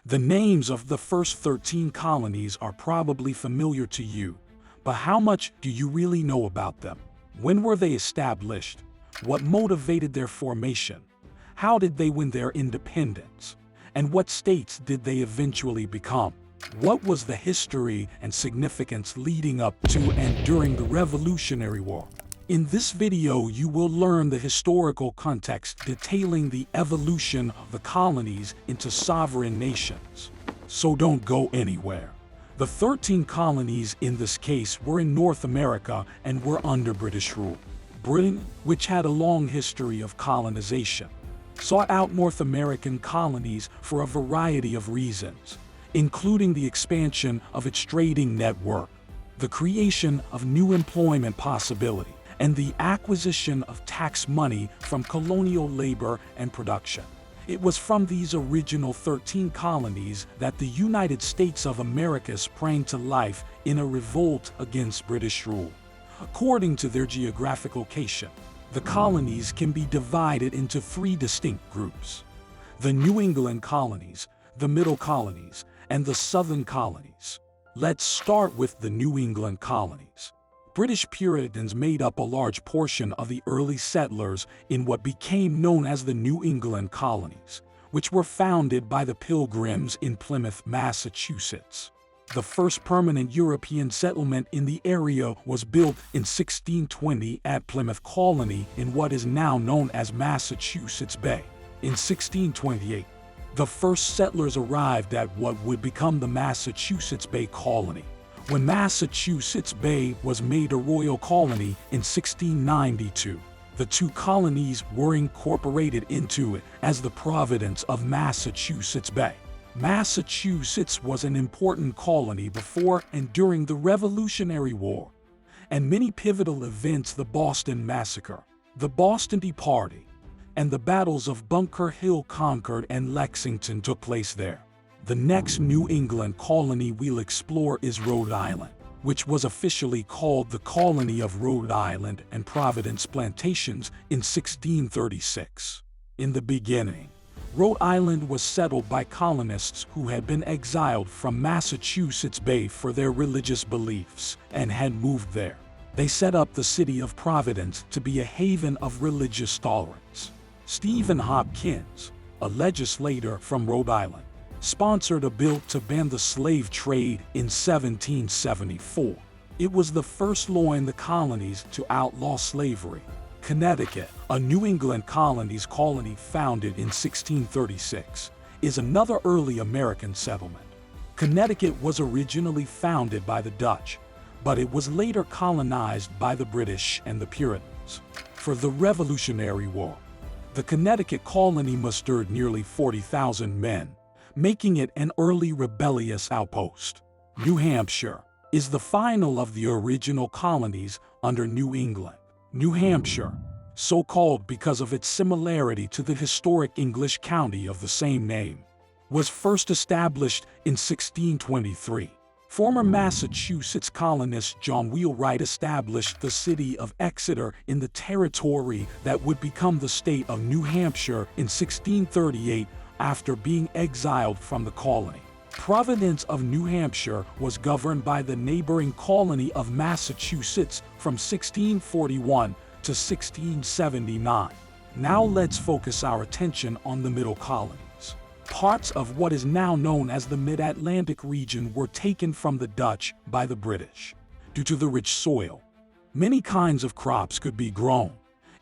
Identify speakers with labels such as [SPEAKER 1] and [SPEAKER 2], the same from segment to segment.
[SPEAKER 1] The names of the first 13 colonies are probably familiar to you, but how much do you really know about them? When were they established? What motivated their formation? How did they win their independence? And what states did they eventually become? What was the history and significance leading up to and during the Revolutionary War? In this video, you will learn the historical context detailing the evolution of the colonies into sovereign nations. So don't go anywhere. The 13 colonies in this case were in North America and were under British rule. Britain, which had a long history of colonization, sought out North American colonies for a variety of reasons, including the expansion of its trading network, the creation of new employment possibilities, and the acquisition of tax money from colonial labor and production. It was from these original 13 colonies that the United States of America sprang to life in a revolt against British rule. According to their geographic location, the colonies can be divided into three distinct groups: the New England colonies, the Middle colonies, and the Southern colonies. Let's start with the New England colonies. British Puritans made up a large portion of the early settlers in what became known as the New England colonies, which were founded by the Pilgrims in Plymouth, Massachusetts. The first permanent European settlement in the area was built in 1620 at Plymouth Colony in what is now known as Massachusetts Bay. In 1628, the first settlers arrived at what would become the Massachusetts Bay Colony. When Massachusetts Bay was made a royal colony in 1692, the two colonies were incorporated into it as the Province of Massachusetts Bay. Massachusetts was an important colony before and during the Revolutionary War, and many pivotal events, the Boston Massacre, the Boston Tea Party, and the battles of Bunker Hill, Concord, and Lexington took place there. The next New England colony we'll explore is Rhode Island, which was officially called the Colony of Rhode Island and Providence Plantations in 1636. In the beginning, Rhode Island was settled by colonists who had been exiled from Massachusetts Bay for their religious beliefs and had moved there. They set up the city of Providence to be a haven of religious tolerance. Stephen Hopkins, a legislator from Rhode Island, sponsored a bill to ban the slave trade in 1774. It was the first law in the colonies to outlaw slavery. Connecticut, a New England colony founded in 1636, is another early American settlement. Connecticut was originally founded by the Dutch, but it was later colonized by the British and the Puritans. For the Revolutionary War, the Connecticut colony mustered nearly 40,000 men, making it an early rebellious outpost. New Hampshire is the final of the original colonies under New England. New Hampshire, so called because of its similarity to the historic English county of the same name, was first established in 1623. Former Massachusetts colonist John Wheelwright established the city of Exeter in the territory that would become the state of New Hampshire in 1638 after being exiled from the colony. Providence of New Hampshire was governed by the neighboring colony of Massachusetts from 1641 to 1679. Now let's focus our attention on the Middle colonies. Parts of what is now known as the Mid-Atlantic region were taken from the Dutch by the British. Due to the rich soil, many kinds of crops could be grown,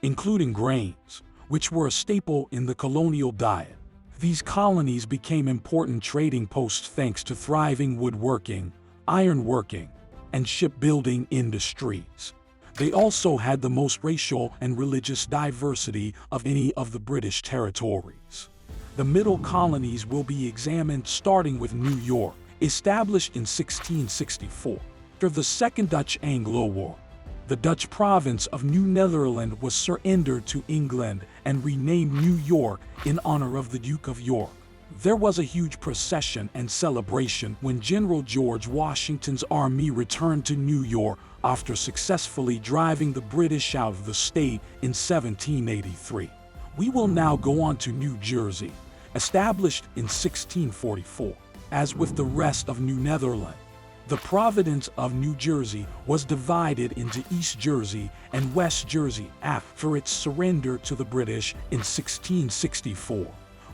[SPEAKER 1] including grains, which were a staple in the colonial diet. These colonies became important trading posts thanks to thriving woodworking, ironworking, and shipbuilding industries. They also had the most racial and religious diversity of any of the British territories. The Middle colonies will be examined starting with New York, established in 1664. After the Second Dutch-Anglo War, the Dutch province of New Netherland was surrendered to England and renamed New York in honor of the Duke of York. There was a huge procession and celebration when General George Washington's army returned to New York after successfully driving the British out of the state in 1783. We will now go on to New Jersey, Established in 1644, as with the rest of New Netherland, the province of New Jersey was divided into East Jersey and West Jersey after its surrender to the British in 1664,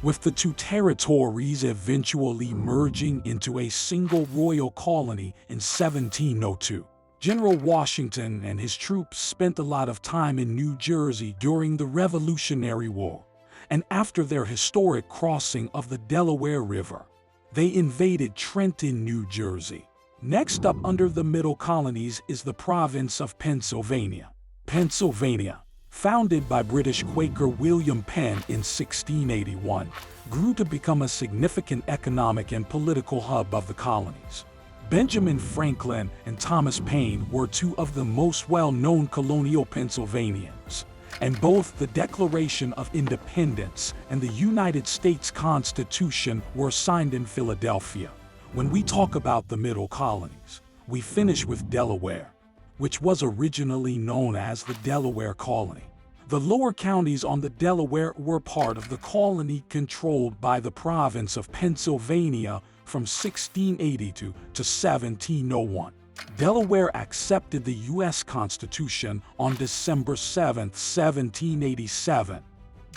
[SPEAKER 1] with the two territories eventually merging into a single royal colony in 1702. General Washington and his troops spent a lot of time in New Jersey during the Revolutionary War, and after their historic crossing of the Delaware River, they invaded Trenton, New Jersey. Next up under the Middle Colonies is the province of Pennsylvania. Pennsylvania, founded by British Quaker William Penn in 1681, grew to become a significant economic and political hub of the colonies. Benjamin Franklin and Thomas Paine were two of the most well-known colonial Pennsylvanians, and both the Declaration of Independence and the United States Constitution were signed in Philadelphia. When we talk about the Middle Colonies, we finish with Delaware, which was originally known as the Delaware Colony. The lower counties on the Delaware were part of the colony controlled by the province of Pennsylvania from 1682 to 1701. Delaware accepted the U.S. Constitution on December 7, 1787,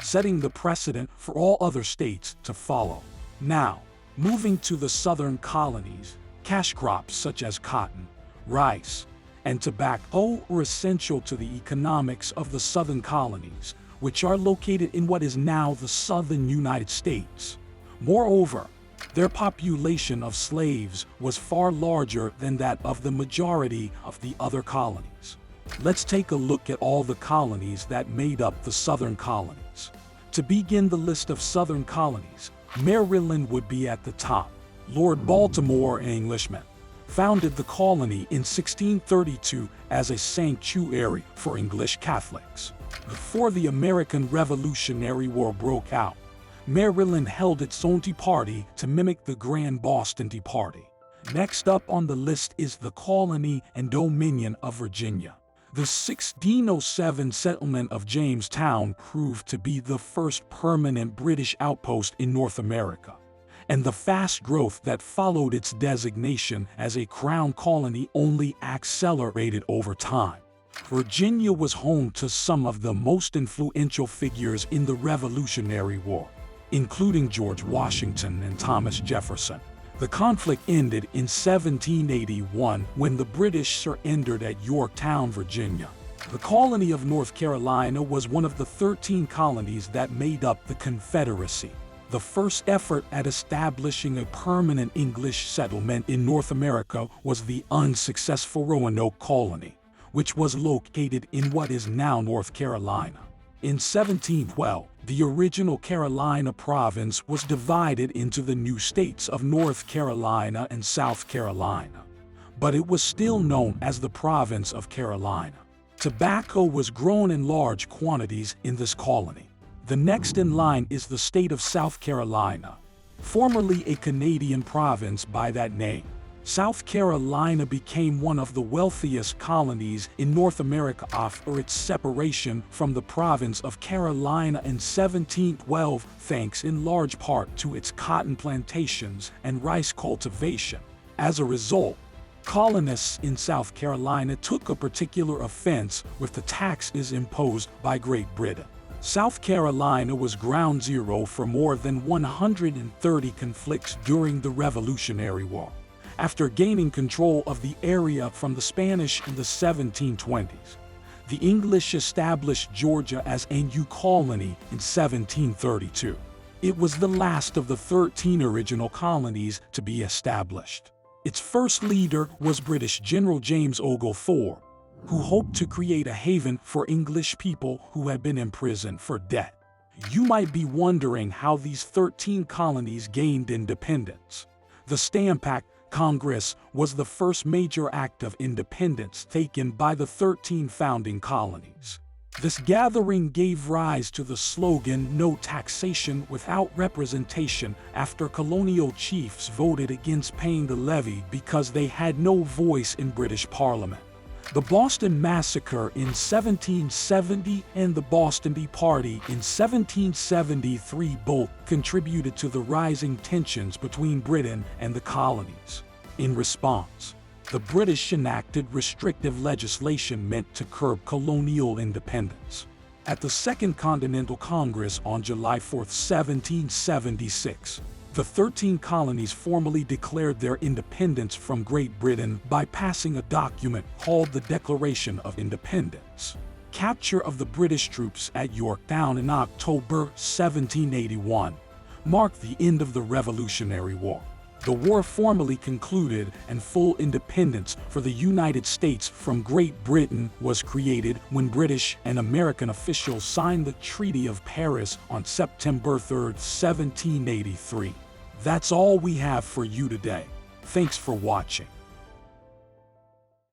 [SPEAKER 1] setting the precedent for all other states to follow. Now, moving to the southern colonies, cash crops such as cotton, rice, and tobacco were essential to the economics of the southern colonies, which are located in what is now the southern United States. Moreover, their population of slaves was far larger than that of the majority of the other colonies. Let's take a look at all the colonies that made up the southern colonies. To begin the list of southern colonies, Maryland would be at the top. Lord Baltimore, an Englishman, founded the colony in 1632 as a sanctuary for English Catholics. Before the American Revolutionary War broke out, Maryland held its own Tea Party to mimic the Grand Boston Tea Party. Next up on the list is the colony and dominion of Virginia. The 1607 settlement of Jamestown proved to be the first permanent British outpost in North America, and the fast growth that followed its designation as a crown colony only accelerated over time. Virginia was home to some of the most influential figures in the Revolutionary War, including George Washington and Thomas Jefferson. The conflict ended in 1781 when the British surrendered at Yorktown, Virginia. The colony of North Carolina was one of the 13 colonies that made up the Confederacy. The first effort at establishing a permanent English settlement in North America was the unsuccessful Roanoke colony, which was located in what is now North Carolina. In 1712, the original Carolina province was divided into the new states of North Carolina and South Carolina, but it was still known as the province of Carolina. Tobacco was grown in large quantities in this colony. The next in line is the state of South Carolina, formerly a Canadian province by that name. South Carolina became one of the wealthiest colonies in North America after its separation from the province of Carolina in 1712, thanks in large part to its cotton plantations and rice cultivation. As a result, colonists in South Carolina took a particular offense with the taxes imposed by Great Britain. South Carolina was ground zero for more than 130 conflicts during the Revolutionary War, after gaining control of the area from the Spanish in the 1720s. The English established Georgia as a new colony in 1732. It was the last of the 13 original colonies to be established. Its first leader was British General James Oglethorpe, who hoped to create a haven for English people who had been imprisoned for debt. You might be wondering how these 13 colonies gained independence. The Stamp Act Congress was the first major act of independence taken by the 13 founding colonies. This gathering gave rise to the slogan, "No taxation without representation," after colonial chiefs voted against paying the levy because they had no voice in British Parliament. The Boston Massacre in 1770 and the Boston Tea Party in 1773 both contributed to the rising tensions between Britain and the colonies. In response, the British enacted restrictive legislation meant to curb colonial independence. At the Second Continental Congress on July 4, 1776, the 13 colonies formally declared their independence from Great Britain by passing a document called the Declaration of Independence. Capture of the British troops at Yorktown in October 1781 marked the end of the Revolutionary War. The war formally concluded and full independence for the United States from Great Britain was created when British and American officials signed the Treaty of Paris on September 3, 1783. That's all we have for you today. Thanks for watching.